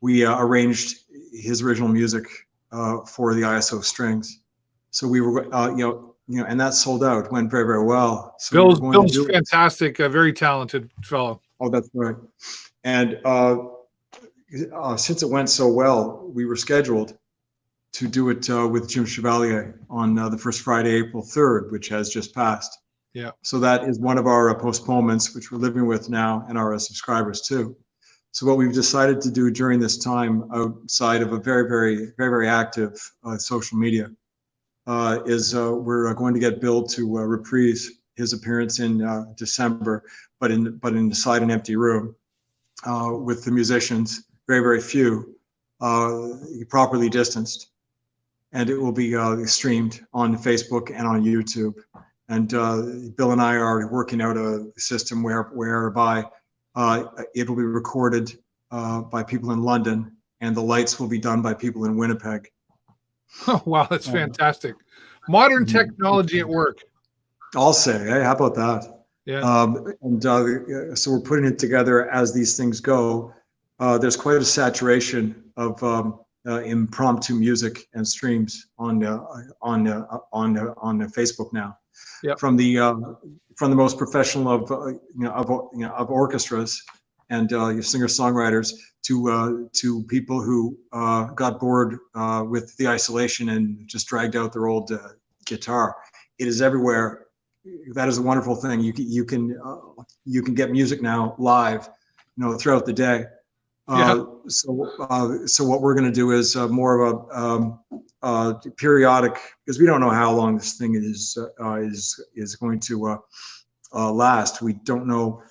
we arranged his original music for the ISO strings. So we were, and that sold out, went very, very well. So Bill's fantastic, a very talented fellow. Oh, that's right. And since it went so well, we were scheduled to do it with Jim Chevalier on the first Friday, April 3rd, which has just passed. Yeah. So that is one of our postponements, which we're living with now, and our subscribers too. So what we've decided to do during this time, outside of a very, very, very, very active social media, is we're going to get Bill to reprise his appearance in December, but inside an empty room with the musicians, very, very few, properly distanced. And it will be streamed on Facebook and on YouTube. And Bill and I are working out a system whereby it will be recorded by people in London, and the lights will be done by people in Winnipeg. Oh, wow, that's fantastic. Modern technology at work. I'll say, hey, how about that? Yeah. So we're putting it together as these things go. There's quite a saturation of impromptu music and streams on Facebook now. Yep. From the most professional of orchestras and your singer-songwriters to people who got bored with the isolation and just dragged out their old guitar. It is everywhere. That is a wonderful thing. You can get music now live, throughout the day. So what we're going to do is more of a periodic, because we don't know how long this thing is going to last. We don't know.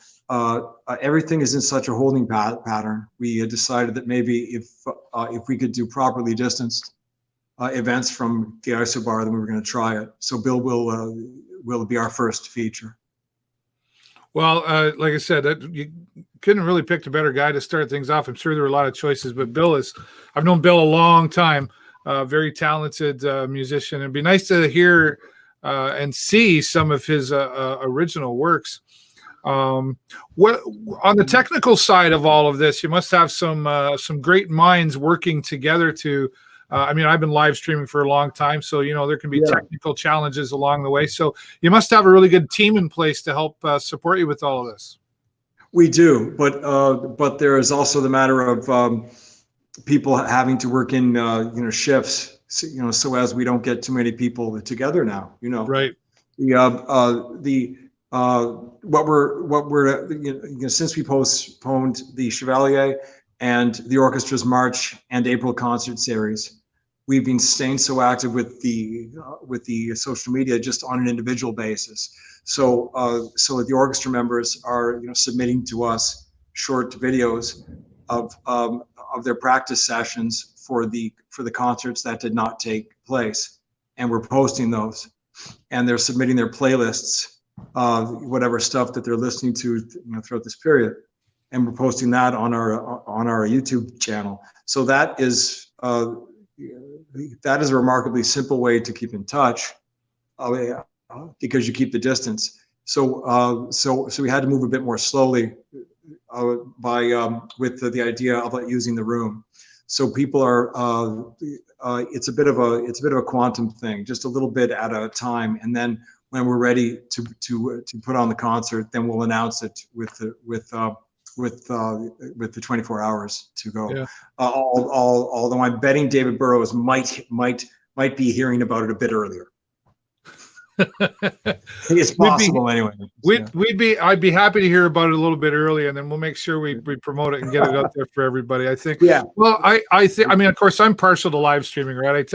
Everything is in such a holding pattern. We had decided that maybe if we could do properly distanced events from the Isobar, then we were going to try it. So Bill will be our first feature. Well, like I said, you couldn't really pick a better guy to start things off. I'm sure there were a lot of choices, but I've known Bill a long time, very talented musician. It'd be nice to hear and see some of his original works. What on the technical side of all of this, you must have some great minds working together to. I've been live streaming for a long time, so there can be technical challenges along the way. So you must have a really good team in place to help support you with all of this. We do, but there is also the matter of people having to work in shifts, so as we don't get too many people together now. Right. Since we postponed the Chevalier and the orchestra's March and April concert series, we've been staying so active with the social media just on an individual basis. So the orchestra members are submitting to us short videos of their practice sessions for the concerts that did not take place, and we're posting those, and they're submitting their playlists, whatever stuff that they're listening to throughout this period, and we're posting that on our YouTube channel. So that is a remarkably simple way to keep in touch, because you keep the distance. So we had to move a bit more slowly with the idea of using the room. So people are it's a bit of a quantum thing, just a little bit at a time, and then when we're ready to put on the concert, then we'll announce it with the 24 hours to go. Yeah. Although I'm betting David Burrows might be hearing about it a bit earlier. It's possible anyway. I'd be happy to hear about it a little bit earlier, and then we'll make sure we promote it and get it out there for everybody. I think. Yeah. Well, I think. Of course, I'm partial to live streaming, right?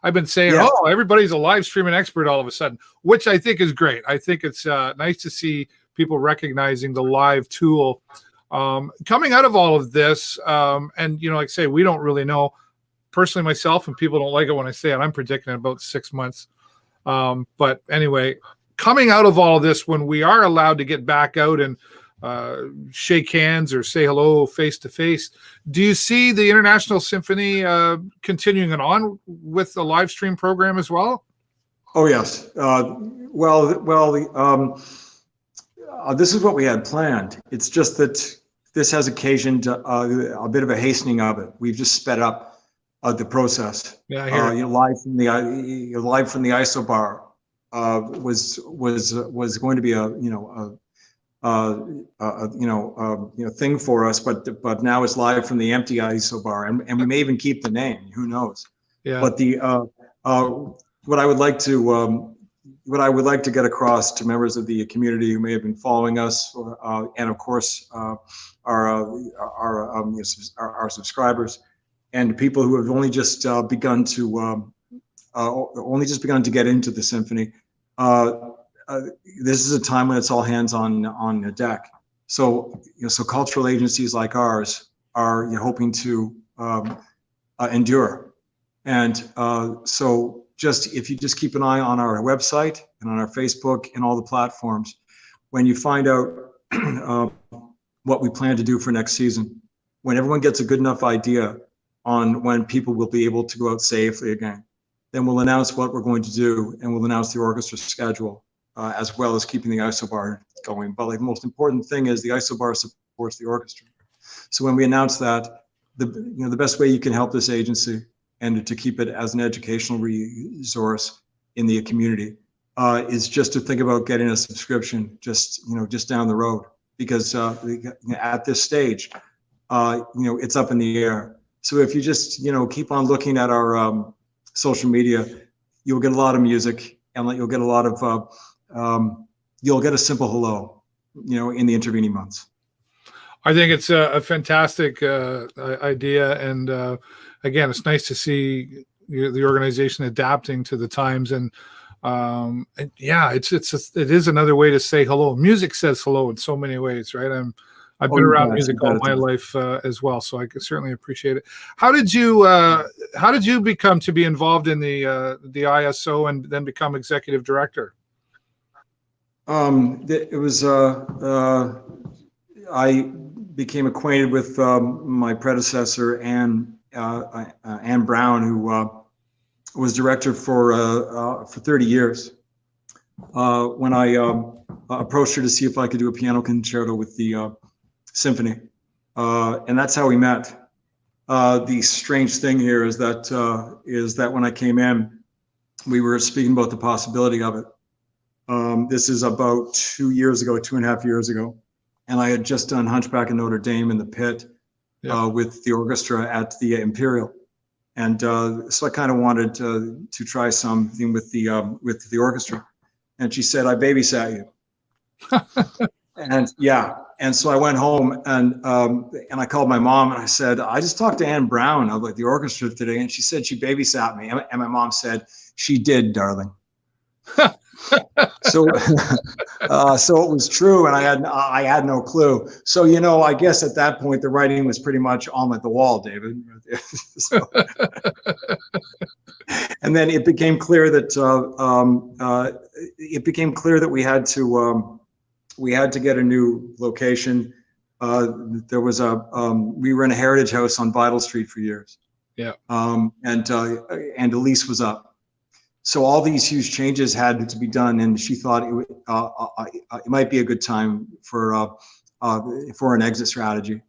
I've been saying, everybody's a live streaming expert all of a sudden, which I think is great. I think it's nice to see people recognizing the live tool. Coming out of all of this, and like I say, we don't really know. Personally, myself, and people don't like it when I say it, I'm predicting about 6 months. But anyway, coming out of all of this, when we are allowed to get back out and shake hands or say hello face to face, do you see the International Symphony continuing on with the live stream program as well? Oh yes. This is what we had planned. It's just that this has occasioned a bit of a hastening of it. We've just sped up the process. Yeah, I hear live from the Isobar was going to be a thing for us, but now it's live from the empty Isobar, and we may even keep the name. Who knows? Yeah. But what I would like to get across to members of the community who may have been following us, and of course our subscribers, and people who have only just begun to get into the symphony. This is a time when it's all hands on deck. So cultural agencies like ours are hoping to endure, and so if you just keep an eye on our website and on our Facebook and all the platforms, when you find out what we plan to do for next season, when everyone gets a good enough idea on when people will be able to go out safely again, then we'll announce what we're going to do, and we'll announce the orchestra schedule, as well as keeping the Isobar going. But the most important thing is the Isobar supports the orchestra. So when we announce that, the best way you can help this agency and to keep it as an educational resource in the community is just to think about getting a subscription just down the road. because at this stage, it's up in the air. So if you just, keep on looking at our social media, you'll get a lot of music, and you'll get a lot of, you'll get a simple hello, in the intervening months. I think it's a fantastic idea. And again, it's nice to see the organization adapting to the times. And yeah, it is another way to say hello. Music says hello in so many ways, right? I've been around music all my life as well, so I can certainly appreciate it. How did you become to be involved in the ISO and then become executive director? It was I became acquainted with my predecessor, Anne Brown, who was director for 30 years. When I approached her to see if I could do a piano concerto with the symphony, and that's how we met. The strange thing here is that when I came in, we were speaking about the possibility of it. This is about 2.5 years ago, and I had just done Hunchback of Notre Dame in the pit with the orchestra at the Imperial, and so I kind of wanted to try something with the orchestra. And she said, "I babysat you." And so I went home and I called my mom and I said, "I just talked to Anne Brown of the orchestra today, and she said she babysat me." And my mom said, "She did, darling." So it was true, and I had no clue. So I guess at that point the writing was pretty much on the wall, David. So, and then it became clear that we had to get a new location. There was we were in a heritage house on Vidal Street for years. Yeah. And the lease was up. So all these huge changes had to be done, and she thought it might be a good time for an exit strategy.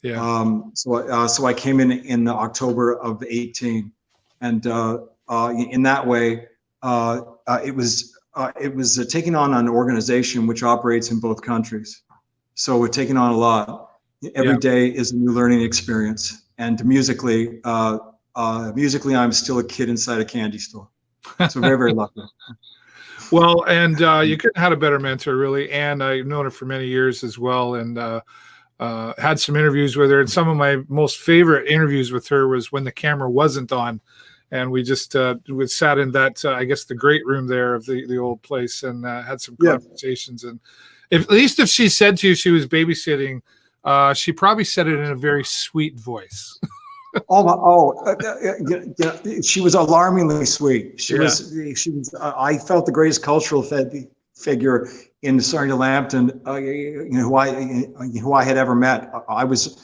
Yeah. So I came in October of 18, and in that way, it was taking on an organization which operates in both countries. So we're taking on a lot. Every day is a new learning experience, and musically, I'm still a kid inside a candy store. So very, very lucky. Well, and you couldn't have had a better mentor, really. And I've known her for many years as well, and had some interviews with her. And some of my most favorite interviews with her was when the camera wasn't on, and we just we sat in that I guess the great room there of the old place and had some conversations. And at least if she said to you she was babysitting, she probably said it in a very sweet voice. She was alarmingly sweet. She was. I felt the greatest cultural figure in Sarnia Lambton, who I had ever met. I was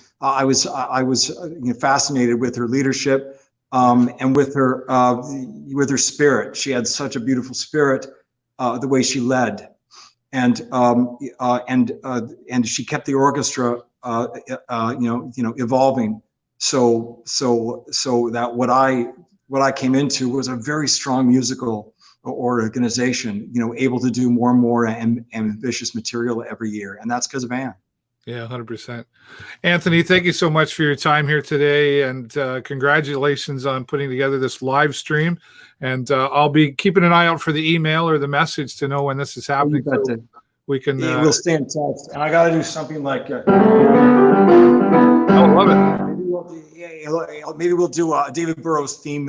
fascinated with her leadership, and with her spirit. She had such a beautiful spirit, the way she led, and she kept the orchestra, evolving. So that what I came into was a very strong musical organization, able to do more and more ambitious material every year, and that's because of Anne. Yeah, 100%. Anthony, thank you so much for your time here today, and congratulations on putting together this live stream. And I'll be keeping an eye out for the email or the message to know when this is happening. So we can. We'll stay in touch, and I got to do something like. I love it. Maybe we'll do a David Burrows theme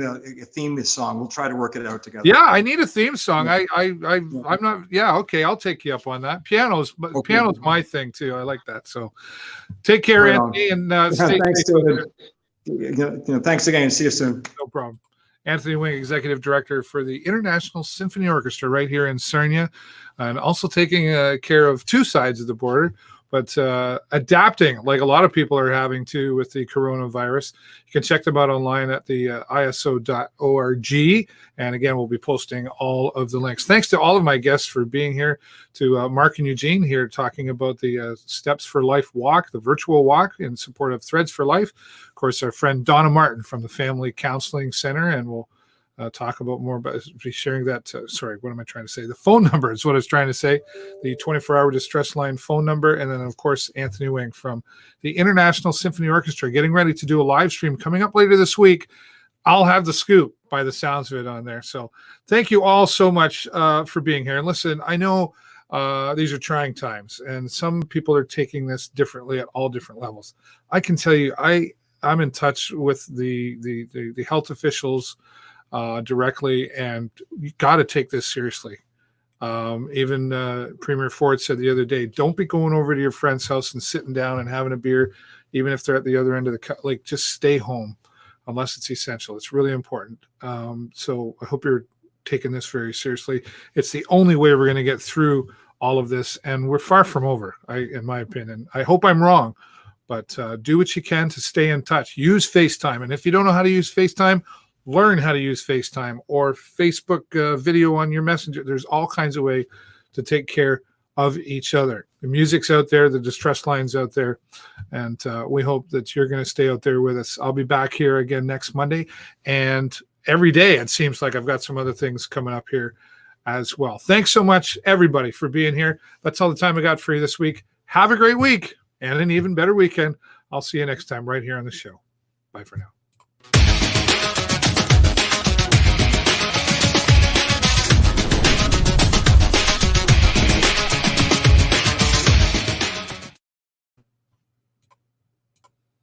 song. We'll try to work it out together. Yeah, I need a theme song. I'm not. Yeah, okay, I'll take you up on that. Piano's my thing too. I like that. So, take care, Anthony, and stay thanks, safe. Thanks again. See you soon. No problem. Anthony Wing, Executive Director for the International Symphony Orchestra right here in Sarnia, and also taking care of two sides of the border, but adapting like a lot of people are having to with the coronavirus. You can check them out online at the iso.org. And again, we'll be posting all of the links. Thanks to all of my guests for being here, to Mark and Eugene here talking about the Steps for Life walk, the virtual walk in support of Threads for Life. Of course, our friend Donna Martin from the Family Counselling Centre, and we'll talk about more about, be sharing that. Sorry, what am I trying to say? The phone number is what I was trying to say. The 24-hour distress line phone number. And then, of course, Anthony Wing from the International Symphony Orchestra getting ready to do a live stream coming up later this week. I'll have the scoop by the sounds of it on there. So thank you all so much for being here. And listen, I know these are trying times, and some people are taking this differently at all different levels. I can tell you, I'm in touch with the health officials directly, and you got to take this seriously. Even Premier Ford said the other day, don't be going over to your friend's house and sitting down and having a beer, even if they're at the other end of the just stay home unless it's essential. It's really important. So I hope you're taking this very seriously. It's the only way we're going to get through all of this, and we're far from over, in my opinion. I hope I'm wrong, but do what you can to stay in touch. Use FaceTime, and if you don't know how to use FaceTime, learn how to use FaceTime or Facebook video on your messenger. There's all kinds of ways to take care of each other. The music's out there, the distress line's out there, and we hope that you're going to stay out there with us. I'll be back here again next Monday, and every day it seems like I've got some other things coming up here as well. Thanks so much, everybody, for being here. That's all the time I got for you this week. Have a great week and an even better weekend. I'll see you next time right here on the show. Bye for now.